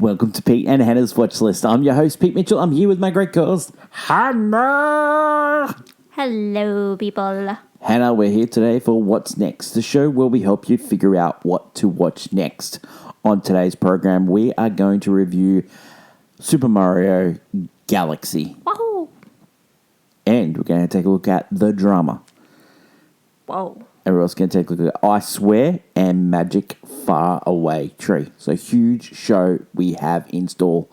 Welcome to Pete and Hannah's Watch List. I'm your host, Pete Mitchell. I'm here with my great co-host, Hannah. Hello, people. Hannah, we're here today for What's Next, the show where we help you figure out what to watch next. On today's program, we are going to review Super Mario Galaxy. Whoa. And we're going to take a look at the drama. Whoa. And we're also going to take a look at I Swear and Magic Far Away Tree. So huge show we have in store.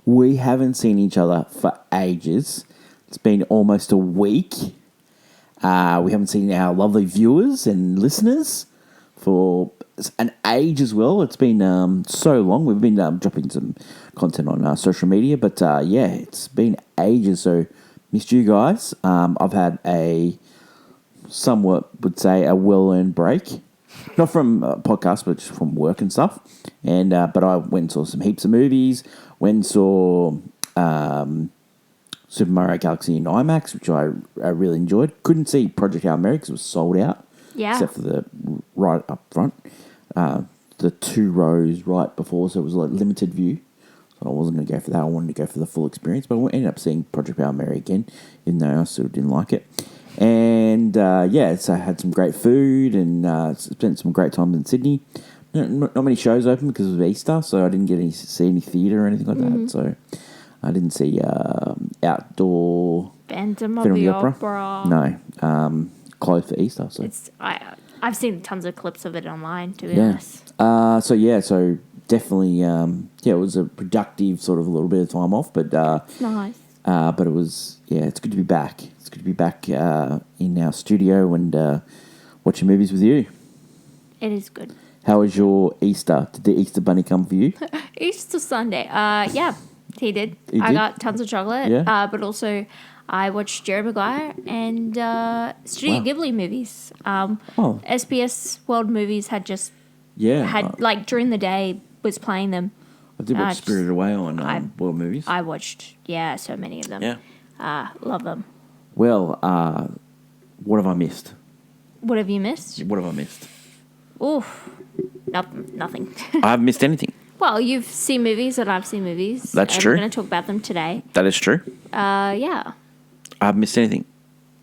We haven't seen each other for ages. It's been almost a week. We haven't seen our lovely viewers and listeners for an age as well. It's been so long. We've been dropping some content on social media. But yeah, it's been ages. So missed you guys. I've had somewhat would say a well-earned break, not from podcasts, but just from work and stuff. And but I went and saw some heaps of movies. Went and saw Super Mario Galaxy in IMAX, which I really enjoyed. Couldn't see Project Hail Mary because it was sold out. Yeah. Except for the right up front, the 2 rows right before, so it was like limited view. So I wasn't going to go for that. I wanted to go for the full experience, but I ended up seeing Project Hail Mary again, even though I still didn't like it. And yeah, so I had some great food and spent some great time in Sydney. Not many shows open because of Easter, so I didn't get to see any theatre or anything like that. So I didn't see outdoor Phantom of the Opera. No, closed for Easter. So I've seen tons of clips of it online, to be yeah. honest. So definitely, it was a productive sort of a little bit of time off, but Nice. but it was, it's good to be back. It's good to be back in our studio and watching movies with you. It is good. How was your Easter? Did the Easter Bunny come for you? Easter Sunday. Yeah, he did. He I did? got tons of chocolate. Yeah. But also I watched Jerry Maguire and Studio Ghibli movies. SBS World Movies had during the day was playing them. I did watch Spirited Away on World Movies. I watched, so many of them. Yeah. Love them. Well, what have I missed? What have you missed? What have I missed? Oof. Nothing. I haven't missed anything. Well, you've seen movies and I've seen movies. That's true. We're going to talk about them today. That is true. Yeah. I haven't missed anything.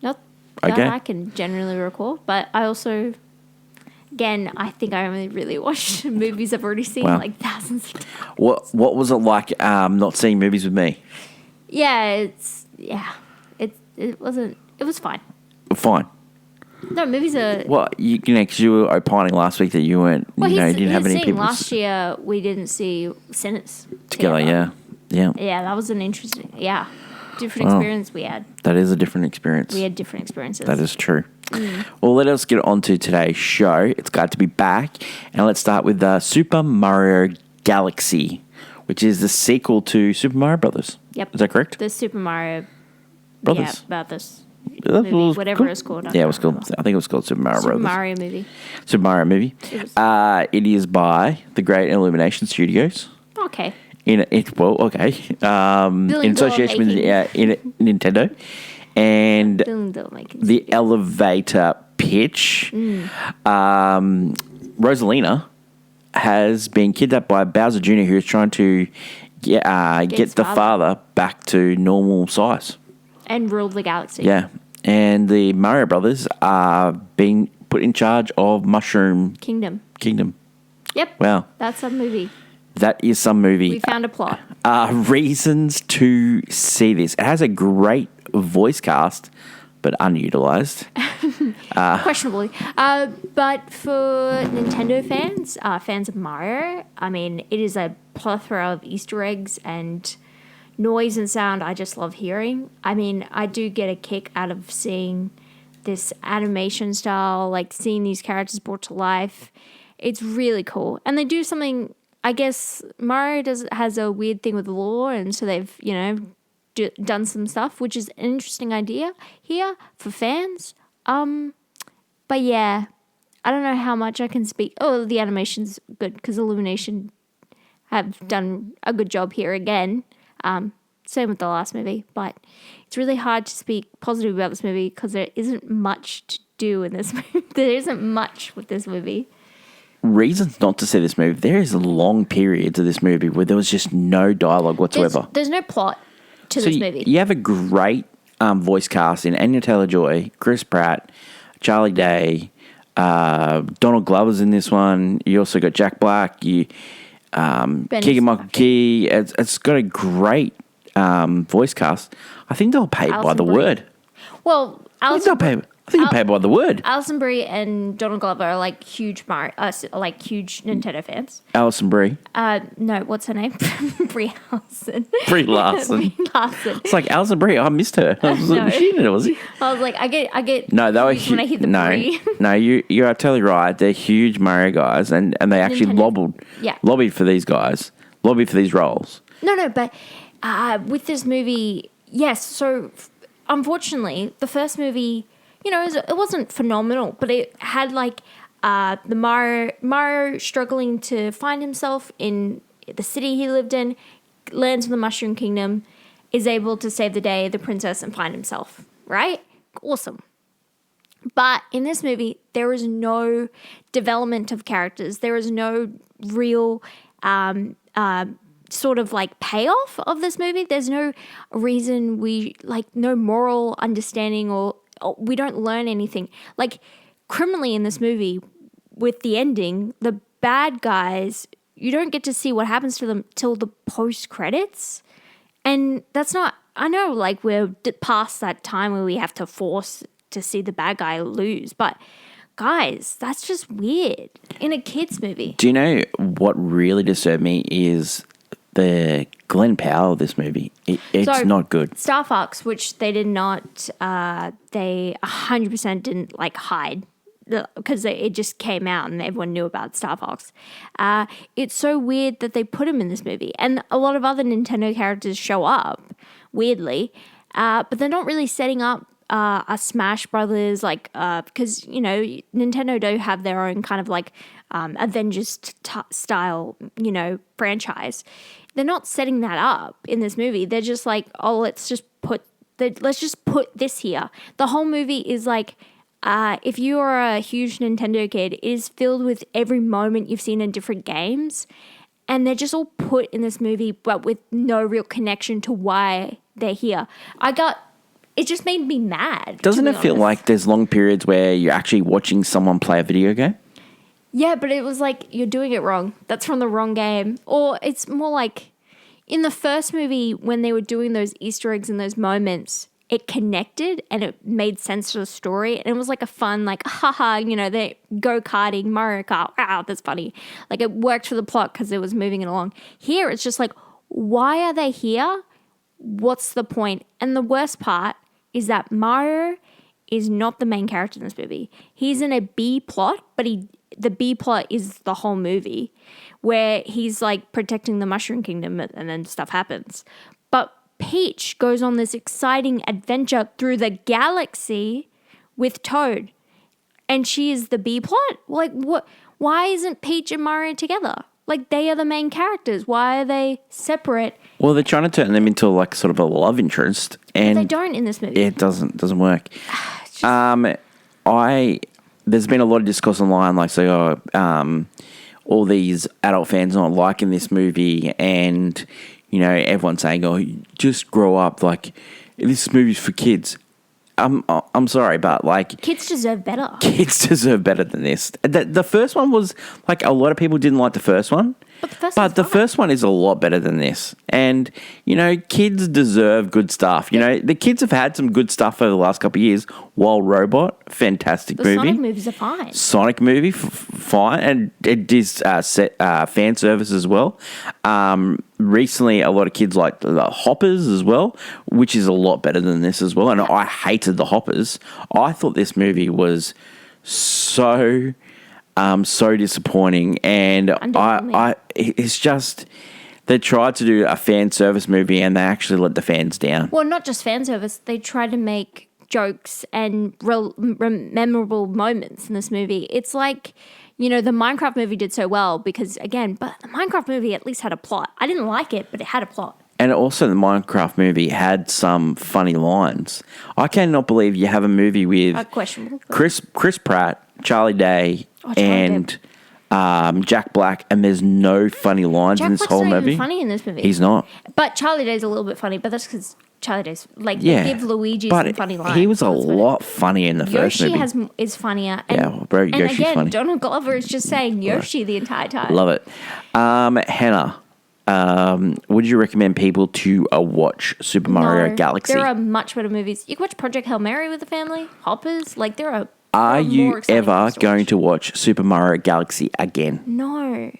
Not Okay. that I can generally recall, but I also, again, I think I only really watched movies I've already seen Wow. like thousands of times. What was it like not seeing movies with me? Yeah, it was fine. Fine. No, movies are... Well, because you were opining last week that you weren't, Well, you didn't have any saying people last year we didn't see Sinners together. Yeah. Yeah, that was an interesting, different experience we had. That is a different experience. We had different experiences. That is true. Well, let us get on to today's show. It's glad to be back. And let's start with Super Mario Galaxy, which is the sequel to Super Mario Brothers. Yep. Is that correct? The Super Mario... Brothers. Yeah, about this That movie, was whatever cool. it's called. Yeah, it was called. I think it was called Super Mario Super Brothers. Mario movie. Super Mario movie. It is by the great Illumination Studios. Okay. In association with Nintendo, and the elevator pitch. Rosalina has been kidnapped by Bowser Jr., who is trying to get the father back to normal size and rule the galaxy. Yeah, and the Mario Brothers are being put in charge of Mushroom Kingdom. Yep. Wow, that's a movie. That is some movie. We found a plot. Reasons to see this. It has a great voice cast, but underutilized. Questionably. But for Nintendo fans, fans of Mario, I mean, it is a plethora of Easter eggs and noise and sound I just love hearing. I mean, I do get a kick out of seeing this animation style, like seeing these characters brought to life. It's really cool. And they do something... I guess Mario has a weird thing with lore, and so they've, done some stuff, which is an interesting idea here for fans. But yeah, I don't know how much I can speak. Oh, the animation's good because Illumination have done a good job here again. Same with the last movie, but it's really hard to speak positive about this movie because there isn't much to do in this movie. There isn't much with this movie. reasons not to see this movie. There is long periods of this movie where there was just no dialogue whatsoever. There's no plot to this movie. You have a great voice cast in Anya Taylor-Joy, Chris Pratt, Charlie Day, Donald Glover's in this one. You also got Jack Black. Keegan-Michael Key. It's got a great voice cast. I think they'll pay by the word. Well, I think they'll pay by the word. Alison Brie and Donald Glover are like huge huge Nintendo fans. Alison Brie. No, what's her name? Brie Larson. Brie Larson. Brie Larson. It's like Alison Brie. I missed her. I was like, she in it, was he? I was like, I get. No, they were when I hear the Brie. No, you are totally right. They're huge Mario guys, and they actually lobbied for these guys, lobbied for these roles. No, but with this movie, yes. So unfortunately, the first movie, it wasn't phenomenal, but it had like the Mario struggling to find himself in the city he lived in, lands in the Mushroom Kingdom, is able to save the day, the princess, and find himself, right? Awesome. But in this movie, there is no development of characters. There is no real sort of like payoff of this movie. There's no reason no moral understanding or we don't learn anything. Like, criminally in this movie, with the ending, the bad guys, you don't get to see what happens to them till the post-credits. And that's not... I know, like, we're past that time where we have to force to see the bad guy lose. But, guys, that's just weird in a kid's movie. Do you know what really disturbed me is the Glenn Powell of this movie. It's not good. Star Fox, which they did not, they 100% didn't hide because it just came out and everyone knew about Star Fox. It's so weird that they put him in this movie, and a lot of other Nintendo characters show up weirdly, but they're not really setting up a Smash Brothers because Nintendo do have their own kind of Avengers style franchise. They're not setting that up in this movie. They're just like, oh, let's just put this here. The whole movie is if you are a huge Nintendo kid, it is filled with every moment you've seen in different games, and they're just all put in this movie, but with no real connection to why they're here. It just made me mad. Doesn't it feel like there's long periods where you're actually watching someone play a video game? Yeah, but it was like, you're doing it wrong. That's from the wrong game. Or it's more like, in the first movie, when they were doing those Easter eggs and those moments, it connected and it made sense to the story. And it was like a fun, haha, they go-karting, Mario Kart. Wow, that's funny. It worked for the plot because it was moving it along. Here, it's just why are they here? What's the point? And the worst part is that Mario is not the main character in this movie. He's in a B plot, but the B plot is the whole movie, where he's protecting the Mushroom Kingdom and then stuff happens. But Peach goes on this exciting adventure through the galaxy with Toad, and she is the B plot? What? Why isn't Peach and Mario together? They are the main characters. Why are they separate? Well, they're trying to turn them into sort of a love interest, and but they don't in this movie. It doesn't work. There's been a lot of discourse online, all these adult fans not liking this movie, and everyone saying, "Oh, just grow up." This movie's for kids. I'm sorry, but kids deserve better. Kids deserve better than this. The first one was a lot of people didn't like the first one. But the first one is a lot better than this. And, kids deserve good stuff. The kids have had some good stuff over the last couple of years. Wild Robot, fantastic movie. Sonic movies are fine. Sonic movie, fine. And it is fan service as well. Recently, a lot of kids like the Hoppers as well, which is a lot better than this as well. And I hated the Hoppers. I thought this movie was so disappointing, and it's just they tried to do a fan service movie and they actually let the fans down. Well, not just fan service, they tried to make jokes and memorable moments in this movie. It's the Minecraft movie did so well because, but the Minecraft movie at least had a plot. I didn't like it, but it had a plot. And also the Minecraft movie had some funny lines. I cannot believe you have a movie with questionable. Chris Pratt, Charlie Day, and Jack Black, and there's no funny lines in Jack this Black's whole not movie. even funny in this movie. He's not. But Charlie Day's a little bit funny, but that's because Charlie Day's like Yeah, they give Luigi but some funny lines. he was a That's about it. lot funnier in the first Yoshi movie. is funnier. And, Yeah, well, bro, and Yoshi's again, funny. Donald Glover is just saying Yoshi the entire time. Love it. Hannah, would you recommend people to watch Super Mario No, Galaxy? There are much better movies. You can watch Project Hail Mary with the family, Hoppers. Like there are. Are you more exciting ever things going to watch Super Mario Galaxy again? No,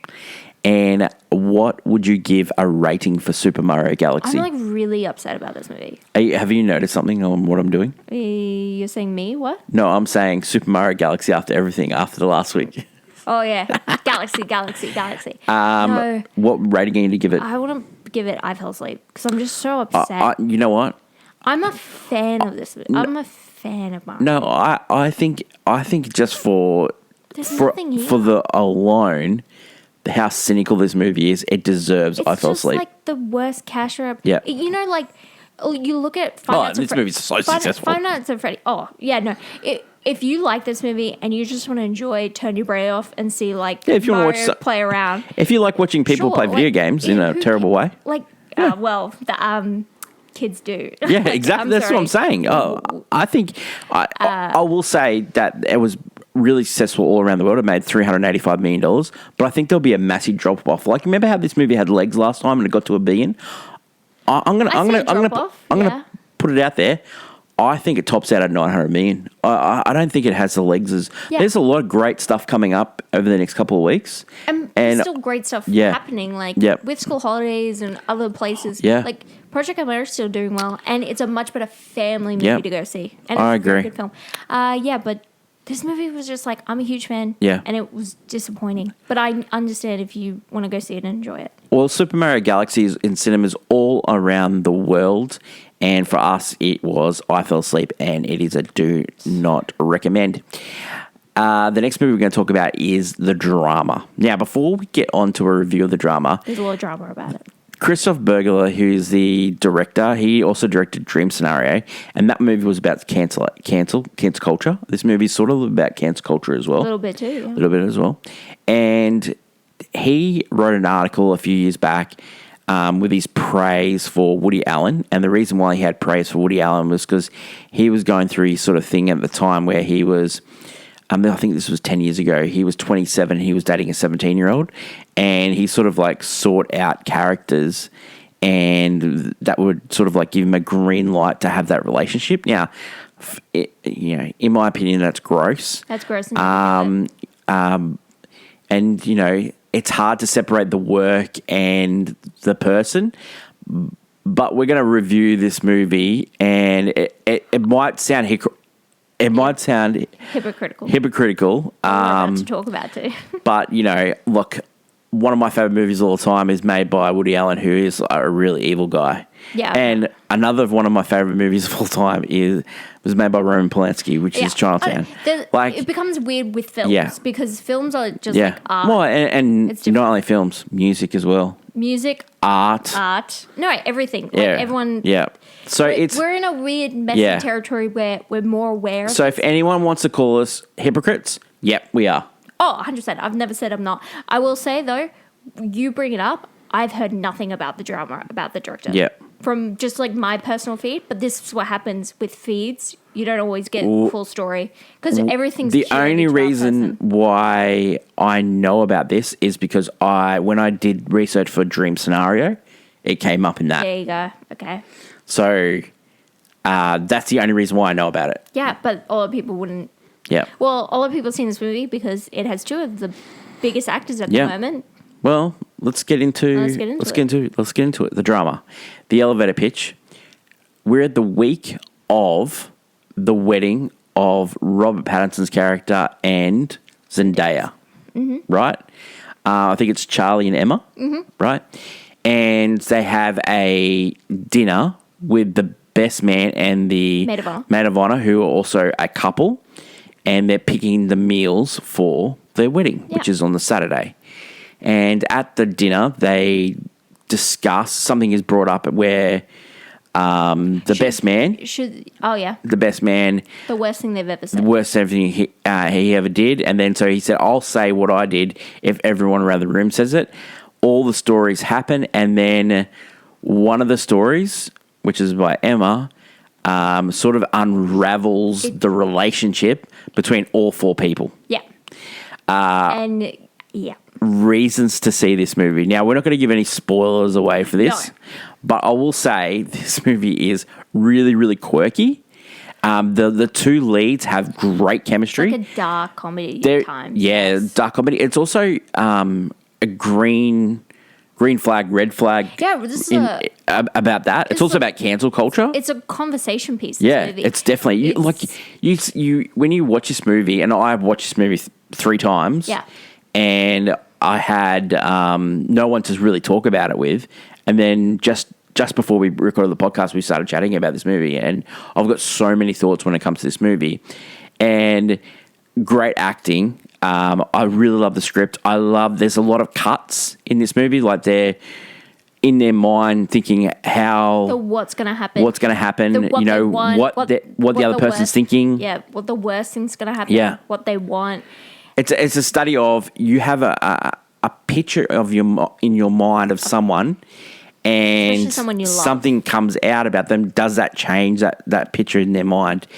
And what would you give a rating for Super Mario I'm Galaxy? like really upset about this movie. Have you noticed something on what I'm doing? You're saying me? What? No, I'm saying Super Mario Galaxy after everything after the last week. Oh yeah, Galaxy. No, What rating are you going to give it? I want to give it I Fell Asleep because I'm just so upset. You know what? I'm a fan of this movie. I'm a fan of Mario. No, I think just for There's nothing here. for the alone, how cynical this movie is, it deserves It's I Fell just Asleep. like the worst cash grab. Yeah. You know, like you look at Five Nights at this movie's so successful. Five Nights at Freddy. Oh yeah, no. If you like this movie and you just want to enjoy, turn your brain off and see like if you wanna Mario watch play around. If you like watching people Sure, play video like, games in a who- terrible way, Like, well, the kids do. yeah, Like, exactly. That's what I'm sorry. saying. I think I will say that it was really successful all around the world. It made $385 million, but I think there'll be a massive drop off. Like, remember how this movie had legs last time and it got to $1 billion? I'm gonna put it out there. I think it tops out at 900 million. I don't think it has the legs as. Yeah. There's a lot of great stuff coming up over the next couple of weeks. And there's still great stuff yeah. happening, like Yep. with school holidays and other places. Yeah. Like Project Hail Mary is still doing well, and it's a much better family movie Yep. to go see. And I it's a very agree. good film. Yeah, but this movie was just like, I'm a huge fan. Yeah. And it was disappointing. But I understand if you want to go see it and enjoy it. Well, Super Mario Galaxy is in cinemas all around the world. And for us, it was I Fell Asleep, and it is a do not recommend. The next movie we're going to talk about is The Drama. Now, before we get on to a review of The Drama, There's a lot of drama about it. Christoph Bergler, who's the director, he also directed Dream Scenario, and that movie was about cancel culture. This movie is sort of about cancel culture as well. A little bit too. Yeah. A little bit as well. And he wrote an article a few years back with his praise for Woody Allen. And the reason why he had praise for Woody Allen was because he was going through his sort of thing at the time where he was, I think this was 10 years ago, he was 27, he was dating a 17-year-old, and he sort of like sought out characters and that would sort of like give him a green light to have that relationship. Now, in my opinion, that's gross. That's gross. And, it's hard to separate the work and the person. But we're going to review this movie, and it might sound hypocritical. hypocritical. We're about to talk about too. But, look, one of my favorite movies of all time is made by Woody Allen, who is a really evil guy. Yeah. And another one of my favorite movies of all time was made by Roman Polanski, which is Chinatown. It becomes weird with films because films are just like art. Well, and It's not only films, music as well. Music, Art. no, everything. Like Yeah. everyone. Yeah. So We're in a weird, messy territory where we're more aware of So if anyone wants to call us hypocrites, yep, we are. Oh, 100%. I've never said I'm not. I will say, though, you bring it up, I've heard nothing about the drama, about the director. Yep. From just like my personal feed, but this is what happens with feeds. You don't always get full story because everything's The curated only to our reason person. why I know about this is because when I did research for Dream Scenario, it came up in that. There you go. Okay. So that's the only reason why I know about it. Yeah, but a lot of people wouldn't. Yeah. Well, a lot of people have seen this movie because it has two of the biggest actors at the moment. Well, let's get into it. The drama, the elevator pitch. We're at the week of the wedding of Robert Pattinson's character and Zendaya, right? I think it's Charlie and Emma, right? And they have a dinner with the best man and the maid of honor, who are also a couple, and they're picking the meals for their wedding, which is on the Saturday. And at the dinner, they discuss, something is brought up where The Best Man. The Best Man. The worst thing they've ever said. The worst thing he ever did. And then so he said, I'll say what I did if everyone around the room says it. All the stories happen. And then one of the stories, which is by Emma, sort of unravels the relationship between all four people. Yeah. Reasons to see this movie. Now, we're not going to give any spoilers away for this, but I will say this movie is really, really quirky. The two leads have great chemistry. Like a dark comedy at times. Yeah, yes. Dark comedy. It's also a green flag, red flag. Yeah, this is about that. It's also about cancel culture. It's a conversation piece. Yeah, it's definitely you when you watch this movie, and I've watched this movie 3 times. Yeah, and I had no one to really talk about it with, and then just before we recorded the podcast, we started chatting about this movie, and I've got so many thoughts when it comes to this movie, and great acting. I really love the script. There's a lot of cuts in this movie, like they're in their mind thinking what's going to happen. What the other person's thinking. Yeah, what the worst thing's going to happen. Yeah. What they want. It's a study of you have a picture of in your mind of someone, and someone you love. Something comes out about them. Does that change that picture in their mind?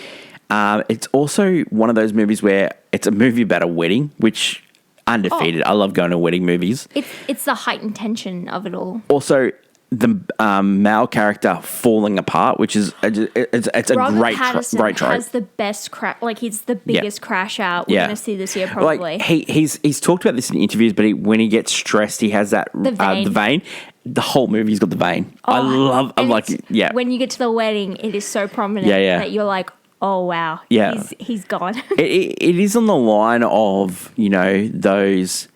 It's also one of those movies where it's a movie about a wedding, which undefeated. I love going to wedding movies. It's the heightened tension of it all. Also, the male character falling apart, which is it's a great trope. Has the best crash, like he's the biggest crash out we're going to see this year probably. Like he's talked about this in interviews, but when he gets stressed, he has that the vein. The whole movie's got the vein. I'm like, yeah. When you get to the wedding, it is so prominent that you're like, oh wow, he's gone. it is on the line of those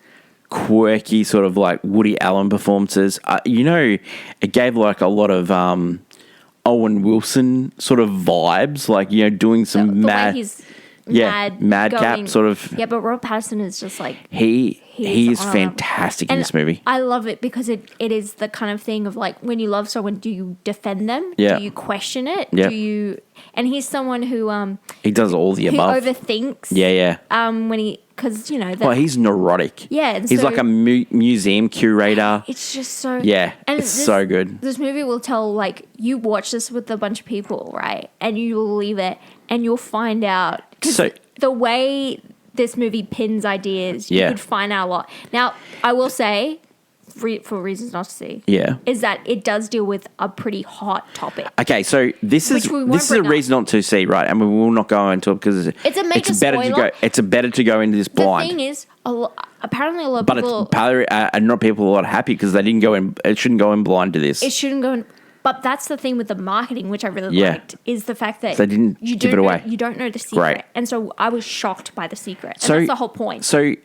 quirky sort of like Woody Allen performances. It gave like a lot of Owen Wilson sort of vibes, like doing some madcap sort of. Yeah, but Rob Pattinson is just like he is fantastic in this movie. I love it because it is the kind of thing of like when you love someone, do you defend them? Yeah. Do you question it? Yeah. Do you? And he's someone who he does all the above. Who overthinks. Yeah. When he. Because, he's neurotic. Yeah. He's like a museum curator. It's just so... Yeah, and it's so good. This movie will tell, like, you watch this with a bunch of people, right? And you will leave it, and you'll find out... Because the way this movie pins ideas, you could find out a lot. Now, I will say... for reasons not to see, is that it does deal with a pretty hot topic. Okay, so this is a reason not to see, right? And we will not go into it because it's a major spoiler. It's better to go into this blind. The thing is, apparently a lot of people, not people are a lot happy because they didn't go in. It shouldn't go in blind to this. It shouldn't go in. But that's the thing with the marketing, which I really liked, is the fact that they didn't give it away. You don't know the secret, right. And so I was shocked by the secret. And that's the whole point. So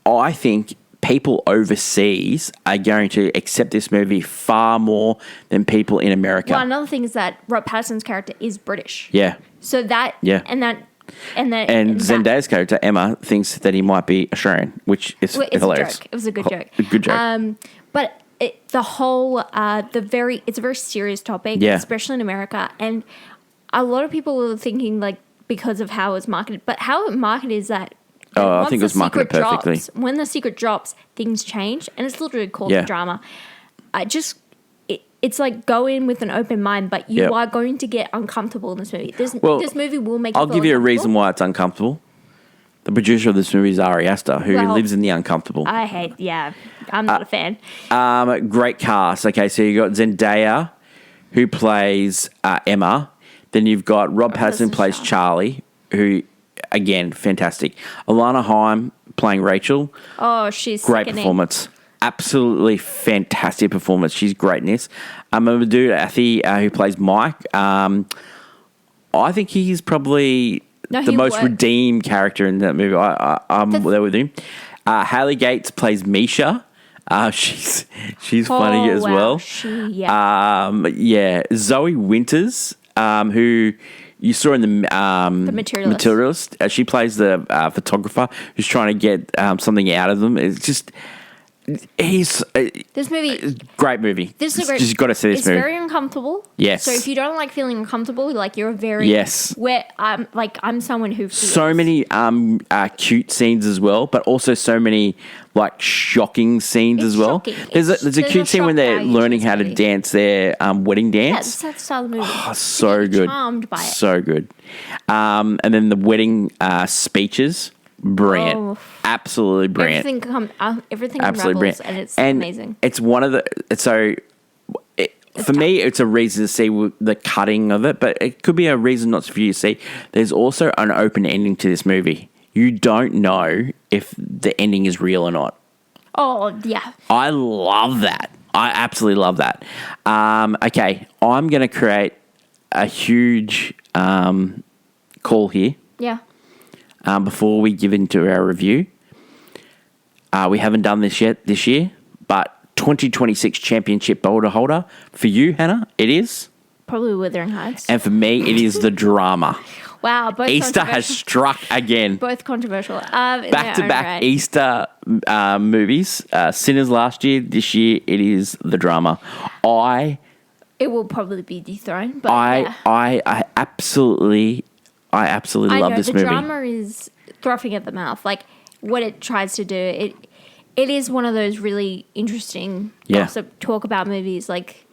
I think people overseas are going to accept this movie far more than people in America. Well, another thing is that Rob Pattinson's character is British. Yeah. So that... Yeah. And Zendaya's character, Emma, thinks that he might be Australian, which is hilarious. A joke. It was a good joke. A good joke. But it's a very serious topic, especially in America. And a lot of people are thinking, like, because of how it's marketed. But how it marketed is that I think it was marketed perfectly. When the secret drops, things change, and it's literally called the drama. It's like go in with an open mind, but you are going to get uncomfortable in this movie. This movie will make you I'll give you a reason why it's uncomfortable. The producer of this movie is Ari Aster, who lives in the uncomfortable. I'm not a fan. Great cast. Okay, so you got Zendaya, who plays Emma. Then you've got Rob Pattinson plays Charlie, who... Again, fantastic. Alana Haim playing Rachel. Oh, she's great performance. Absolutely fantastic performance. She's great in this. Mamoudou Athie, who plays Mike. I think he's probably the most redeemed character in that movie. I'm there with him. Haley Gates plays Misha. She's funny as well. Zoe Winters, who... You saw in the Materialist. She plays the photographer who's trying to get something out of them. It's just He's This movie. great movie. This is a great. Just got to see this it's movie. very uncomfortable. Yes. So if you don't like feeling uncomfortable, like you're a very Yes. Where I'm someone who feels So many cute scenes as well, but also so many like shocking scenes It's as well. shocking. There's a There's cute a scene when shock they're value to learning this how to movie. dance their wedding Yeah, dance. that's the style of the movie. Oh, so You're good. Charmed by it. So good. And then the wedding speeches, brilliant. Oh. Absolutely brilliant. Everything Absolutely unravels, brilliant. and it's amazing. It's one of the for me, it's a reason to see the cutting of it, but it could be a reason not for you to see. There's also an open ending to this movie. You don't know if the ending is real or not. Oh yeah. I love that. I absolutely love that. Okay, I'm going to create a huge call here Yeah. before we give into our review. We haven't done this yet this year, but 2026 championship holder for you, Hannah, it is. Probably Wuthering Heights. And for me, it is the drama. Wow, both Easter has controversial. struck again. Both controversial. Back to back Easter movies. Sinners last year. This year, it is the drama. It will probably be dethroned, but yeah. I absolutely love this the movie. drama is frothing at the mouth. Like what it tries to do, it is one of those really interesting gossip talk about movies. Like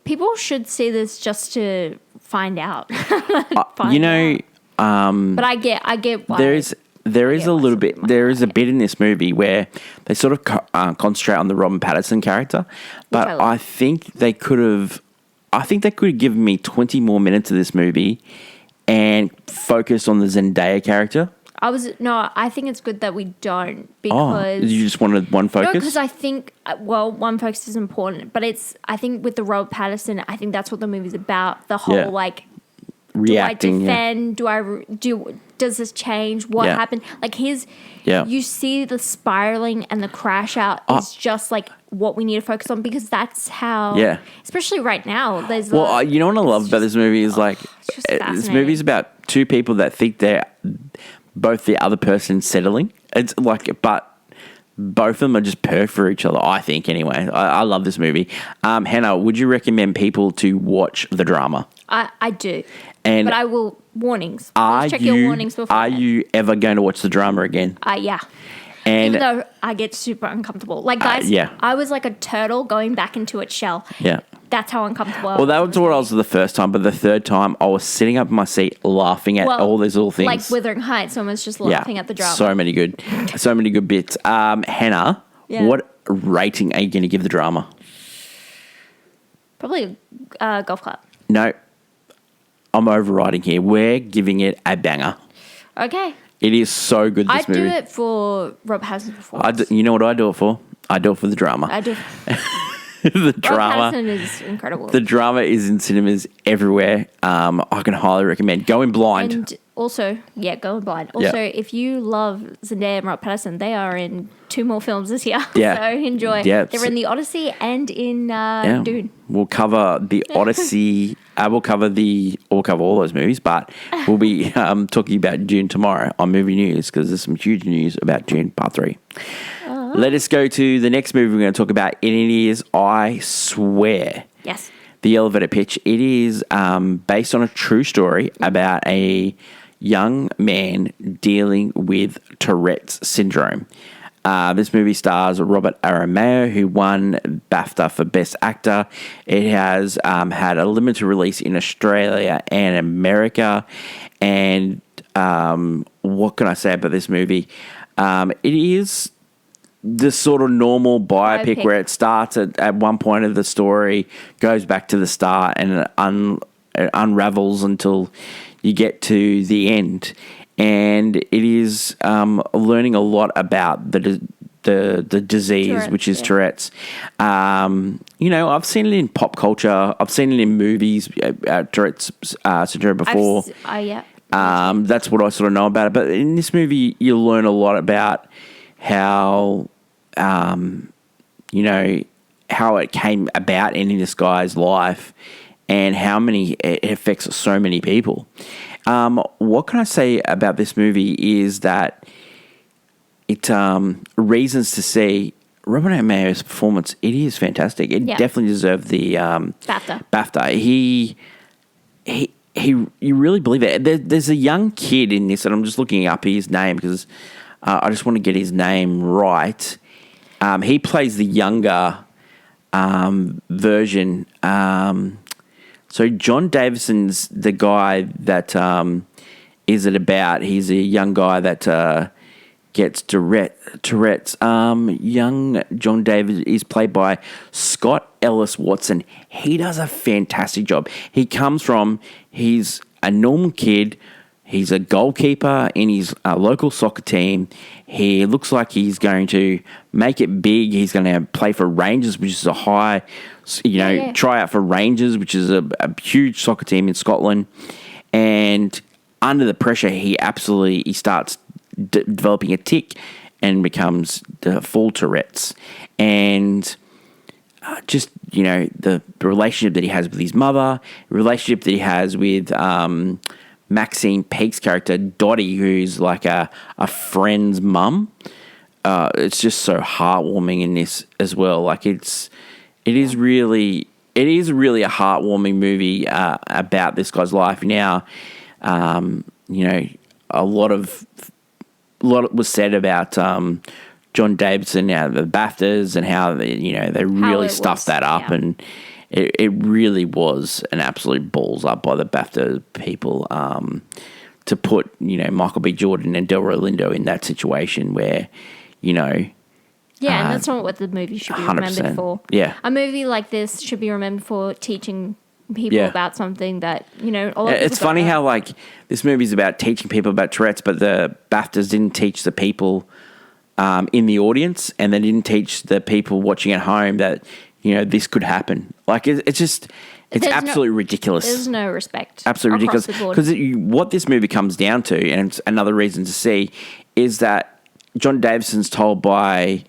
people should see this just to find out. But I get why. There is a little bit. There is a bit in this movie where they sort of concentrate on the Robin Pattinson character, but I think they could have. I think they could have given me 20 more minutes of this movie and focused on the Zendaya character. I think it's good that we don't Oh, because you just wanted one focus? No, because I think one focus is important, but I think with the Robert Pattinson, I think that's what the movie's about. The whole reacting. Do I defend? Does this change? What happened? Like you see the spiraling and the crash out is just like what we need to focus on because that's how. Yeah. Especially right now, there's. You know what I love about this movie is this movie's about two people that think they're both the other person settling. It's like, but both of them are just perfect for each other, I think, anyway. I love this movie. Hannah, would you recommend people to watch the drama? I do. But I will, warnings. Please check your warnings before. Are you ever going to watch the drama again? Yeah. And even though I get super uncomfortable. Like, guys, I was like a turtle going back into its shell. Yeah. That's how uncomfortable I was. Well, that was what I was the first time, but the third time I was sitting up in my seat laughing at all these little things. Like Wuthering Heights, someone's just laughing at the drama. So many good bits. Hannah, what rating are you going to give the drama? Probably golf club. No, I'm overriding here. We're giving it a banger. Okay. It is so good, this movie. I'd do it for Rob Pattinson's performance. You know what I do it for? I do it for the drama. I do. The drama. Rob Pattinson is incredible. The drama is in cinemas everywhere. I can highly recommend Going Blind. And also, Going Blind. Also, if you love Zendaya and Rob Pattinson, they are in 2 more films this year. Yeah. So enjoy. Yeah, they're in The Odyssey and in Dune. We'll cover The Odyssey. We'll cover all those movies, but we'll be talking about Dune tomorrow on Movie News because there's some huge news about Dune Part 3. Let us go to the next movie we're going to talk about, and it is I Swear. Yes. The elevator pitch. It is based on a true story about a young man dealing with Tourette's syndrome. This movie stars Robert Aramayo, who won BAFTA for Best Actor. It has had a limited release in Australia and America. And what can I say about this movie? It is the sort of normal biopic where it starts at one point of the story, goes back to the start, and it unravels until you get to the end. And it is learning a lot about the disease, Tourette's, which is Tourette's. I've seen it in pop culture. I've seen it in movies, Tourette's syndrome before. That's what I sort of know about it. But in this movie, you learn a lot about how, how it came about in this guy's life and how it affects so many people. What can I say about this movie is that it reasons to see Robert A. Mayo's performance, it is fantastic. It definitely deserved the BAFTA. You really believe it. There's a young kid in this, and I'm just looking up his name because I just want to get his name right. He plays the younger version. So John Davison's the guy that is it about? He's a young guy that gets Tourette's. Young John Davis is played by Scott Ellis Watson. He does a fantastic job. He's a normal kid. He's a goalkeeper in his local soccer team. He looks like he's going to make it big. He's going to play for Rangers, which is a high, try out for Rangers, which is a huge soccer team in Scotland. And under the pressure, he starts developing a tic and becomes the full Tourette's. And the relationship that he has with his mother, the relationship that he has with Maxine Peake's character, Dottie, who's like a friend's mum. It's just so heartwarming in this as well. Like it is really a heartwarming movie about this guy's life. Now, a lot was said about John Davison, the BAFTAs, and how they really stuffed that up, and it really was an absolute balls up by the BAFTA people to put Michael B. Jordan and Delroy Lindo in that situation where and that's not what the movie should be 100%. Remembered for. Yeah, a movie like this should be remembered for teaching people about something that a lot of it's funny how like this movie's about teaching people about Tourette's, but the BAFTAs didn't teach the people in the audience, and they didn't teach the people watching at home that this could happen. Like it's absolutely ridiculous. There's no respect. Absolutely ridiculous. Because what this movie comes down to, and it's another reason to see, is that John Davison's told by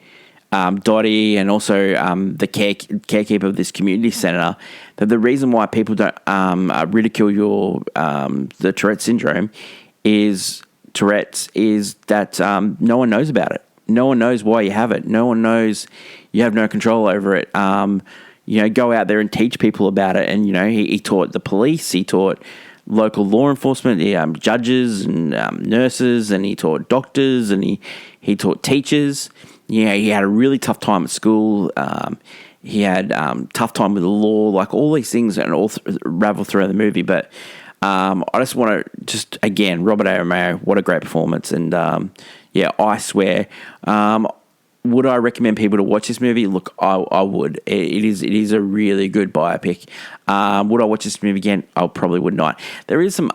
Dottie and also the carekeeper of this community centre that the reason why people don't ridicule the Tourette syndrome is that no one knows about it. No one knows why you have it. No one knows you have no control over it. Go out there and teach people about it. And, he taught the police, he taught local law enforcement, judges and nurses, and he taught doctors, and he taught teachers. He had a really tough time at school. He had tough time with the law, like all these things, and all ravel throughout the movie. But I just want to again, Robert A. Mayo, what a great performance. And I swear, would I recommend people to watch this movie? Look, I would. It is a really good biopic. Would I watch this movie again? I probably would not. There is some,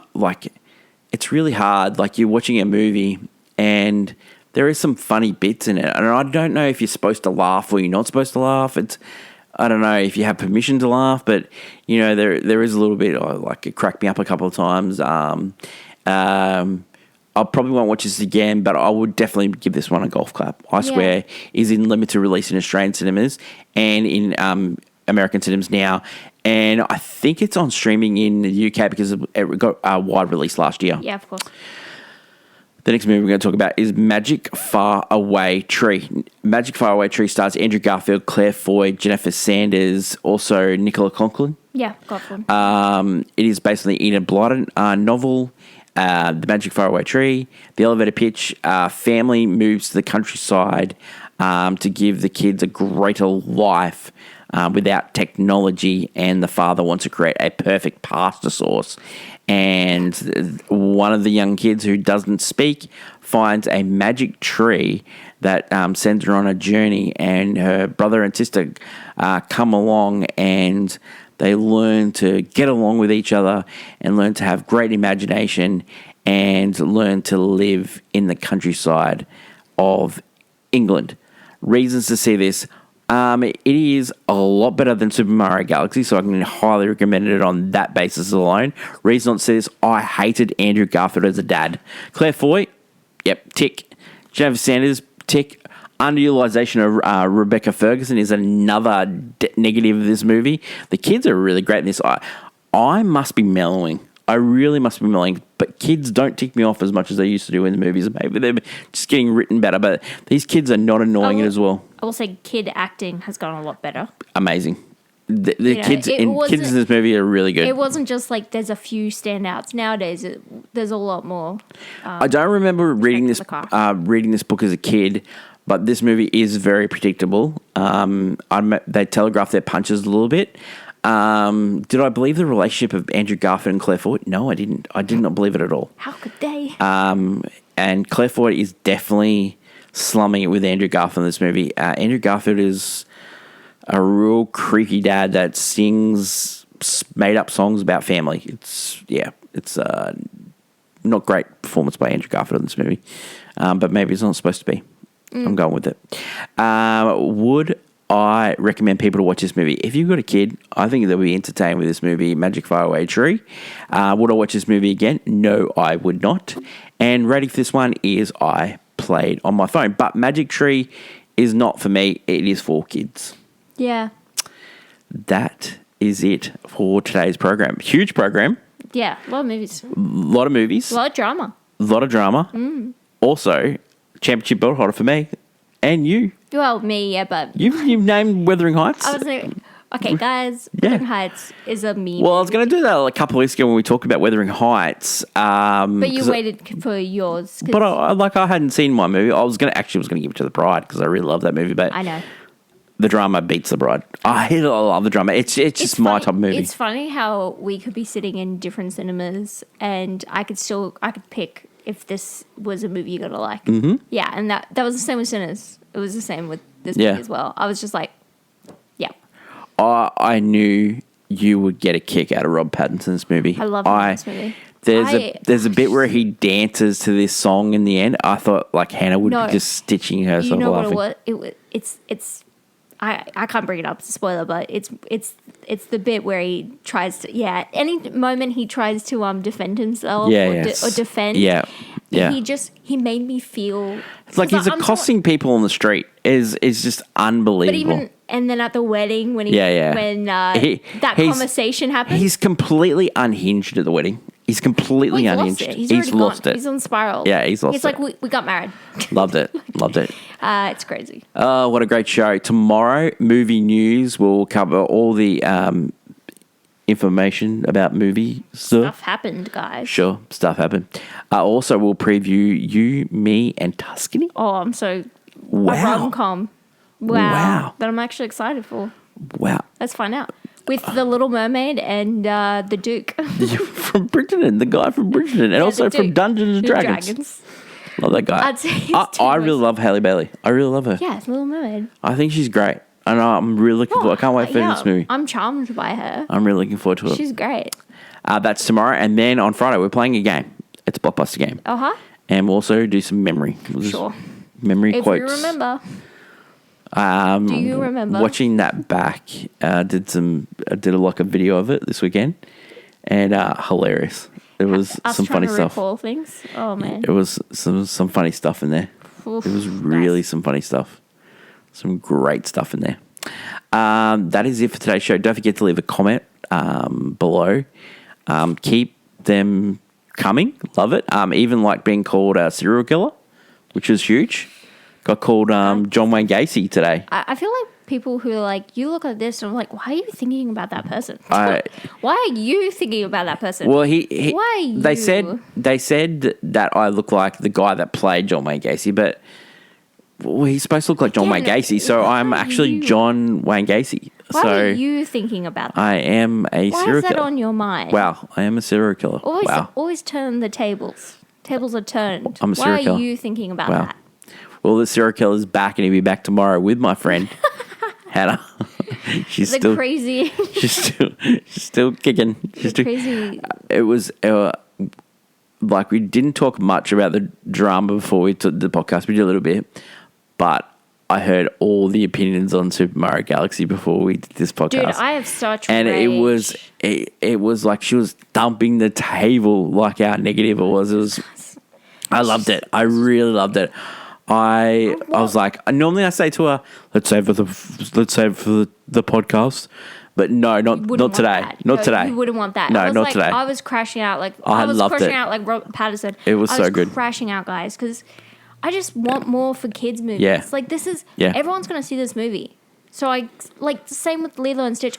it's really hard. Like, you're watching a movie and there is some funny bits in it. And I don't know if you're supposed to laugh or you're not supposed to laugh. I don't know if you have permission to laugh, but, there is a little bit, it cracked me up a couple of times. I probably won't watch this again, but I would definitely give this one a golf clap. I swear, is in limited release in Australian cinemas and in American cinemas now. And I think it's on streaming in the UK because it got a wide release last year. Yeah, of course. The next movie we're going to talk about is Magic Far Away Tree. Magic Far Away Tree stars Andrew Garfield, Claire Foy, Jennifer Sanders, also Nicola Conklin. Yeah, Conklin. It is based on the Enid Blyton novel, The Magic Faraway Tree. The elevator pitch, family moves to the countryside to give the kids a greater life without technology, and the father wants to create a perfect pasta sauce. And one of the young kids who doesn't speak finds a magic tree that sends her on a journey, and her brother and sister come along, and they learn to get along with each other and learn to have great imagination and learn to live in the countryside of England. Reasons to see this. It is a lot better than Super Mario Galaxy, so I can highly recommend it on that basis alone. Reason not to see this, I hated Andrew Garfield as a dad. Claire Foy, yep, tick. Jennifer Sanders, tick. Underutilization of Rebecca Ferguson is another negative of this movie. The kids are really great in this. I must be mellowing. I really must be annoying, but kids don't tick me off as much as they used to do in the movies. Maybe they're just getting written better, but these kids are not annoying as well. I will say kid acting has gotten a lot better. Amazing. The kids in this movie are really good. It wasn't just like there's a few standouts. Nowadays, there's a lot more. I don't remember reading this book as a kid, but this movie is very predictable. They telegraph their punches a little bit. Did I believe the relationship of Andrew Garfield and Claire Foy? No, I didn't. I did not believe it at all. How could they? And Claire Foy is definitely slumming it with Andrew Garfield in this movie. Andrew Garfield is a real creepy dad that sings made up songs about family. It's not great performance by Andrew Garfield in this movie, but maybe it's not supposed to be. I'm going with it. Would I recommend people to watch this movie? If you've got a kid, I think they'll be entertained with this movie, Magic Faraway Tree. Would I watch this movie again? No, I would not. And rating for this one is I played on my phone. But Magic Tree is not for me. It is for kids. Yeah. That is it for today's program. Huge program. Yeah, a lot of movies. A lot of movies. A lot of drama. A lot of drama. Also, championship belt holder for me and you. Well, me, yeah, but... You've named Wuthering Heights. I was like, okay, guys, Wuthering Heights is a meme. Well, I was going to do that a couple of weeks ago when we talked about Wuthering Heights. But you waited for yours. But I hadn't seen my movie. I was going to give it to The Bride because I really love that movie. But I know. The drama beats The Bride. I love the drama. It's just my type of movie. It's funny how we could be sitting in different cinemas and I could pick if this was a movie you're going to like. Mm-hmm. Yeah, and that was the same with Sinners. It was the same with this movie as well. I was just like, yeah. I knew you would get a kick out of Rob Pattinson's movie. I love this movie. There's a bit where he dances to this song in the end. I thought like Hannah would be just stitching herself laughing. What it was? It's I can't bring it up. It's a spoiler, but it's the bit where he tries to any moment he tries to defend himself or defend he made me feel it's like he's accosting people on the street is just unbelievable. But and then at the wedding when that conversation happens, he's completely unhinged at the wedding. He's completely unhinged. He's lost it. He's on spiral. Yeah, he's lost it. It's like we got married. Loved it. It's crazy. Oh, what a great show. Tomorrow, movie news. We'll cover all the information about movie stuff happened, guys. Sure, stuff happened. Also, we'll preview You, Me, and Tuscany. Oh, I'm so... Wow. A rom-com. Wow. That I'm actually excited for. Wow. Let's find out. With The Little Mermaid and the Duke. From Bridgerton, the guy from Bridgerton. And also from Dungeons and Dragons. Love that guy. I'd say I really love Halle Bailey. I really love her. Yeah, Little Mermaid. I think she's great. And I'm really looking forward. I can't wait for this movie. I'm charmed by her. I'm really looking forward to it. She's great. That's tomorrow. And then on Friday, we're playing a game. It's a Blockbuster game. Uh-huh. And we'll also do some memory. Sure. Memory if quotes. If you remember. Do you remember? Watching that back, did a video of it this weekend, and hilarious. It was some funny stuff. Recall things. Oh man, it was some funny stuff in there. Oof, it was really some funny stuff, some great stuff in there. That is it for today's show. Don't forget to leave a comment below. Keep them coming. Love it. Even like being called a serial killer, which is huge. Got called John Wayne Gacy today. I feel like people who are like, you look at this and I'm like, why are you thinking about that person? Why are you thinking about that person? Well, why are you? They said that I look like the guy that played John Wayne Gacy, but he's supposed to look like John Wayne Gacy, so I'm actually John Wayne Gacy. Why are you thinking about that? I am a serial killer. Why is that on your mind? Wow, I am a serial killer. Always turn the tables. Tables are turned. I'm a serial killer. Why are you thinking about that? Well, the serial killer is back, and he'll be back tomorrow with my friend Hannah. She's still crazy. She's still kicking. She's still crazy. It was like we didn't talk much about the drama before we took the podcast. We did a little bit, but I heard all the opinions on Super Mario Galaxy before we did this podcast. Dude, I have such and rage. it was like she was dumping the table like how negative it was. I loved it. I really loved it. I was like, normally I say to her, let's save for the podcast, But no, You not wouldn't not want today. that. Not No, today. You wouldn't want that. No, I was not like, today. I was crashing out like I was loved crashing it. out like Robert Pattinson. It was so good. Crashing out, guys, because I just want more for kids movies. Yeah. Like this is Yeah. everyone's gonna see this movie. So I like same with Lilo and Stitch.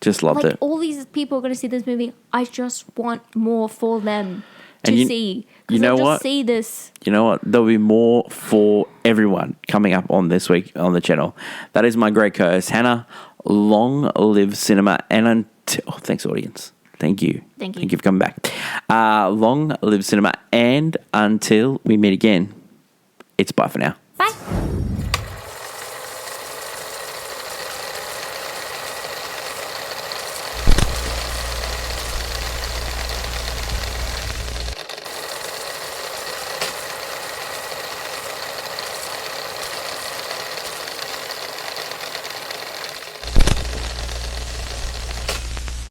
Just loved Like it. all these people are gonna see this movie. I just want more for them to And you- see. you know just what? See this. You know what? There'll be more for everyone coming up on this week on the channel. That is my great co-host, Hannah. Long live cinema. And until... Oh, thanks, audience. Thank you. Thank you. Thank you for coming back. Long live cinema. And until we meet again, it's bye for now. Bye.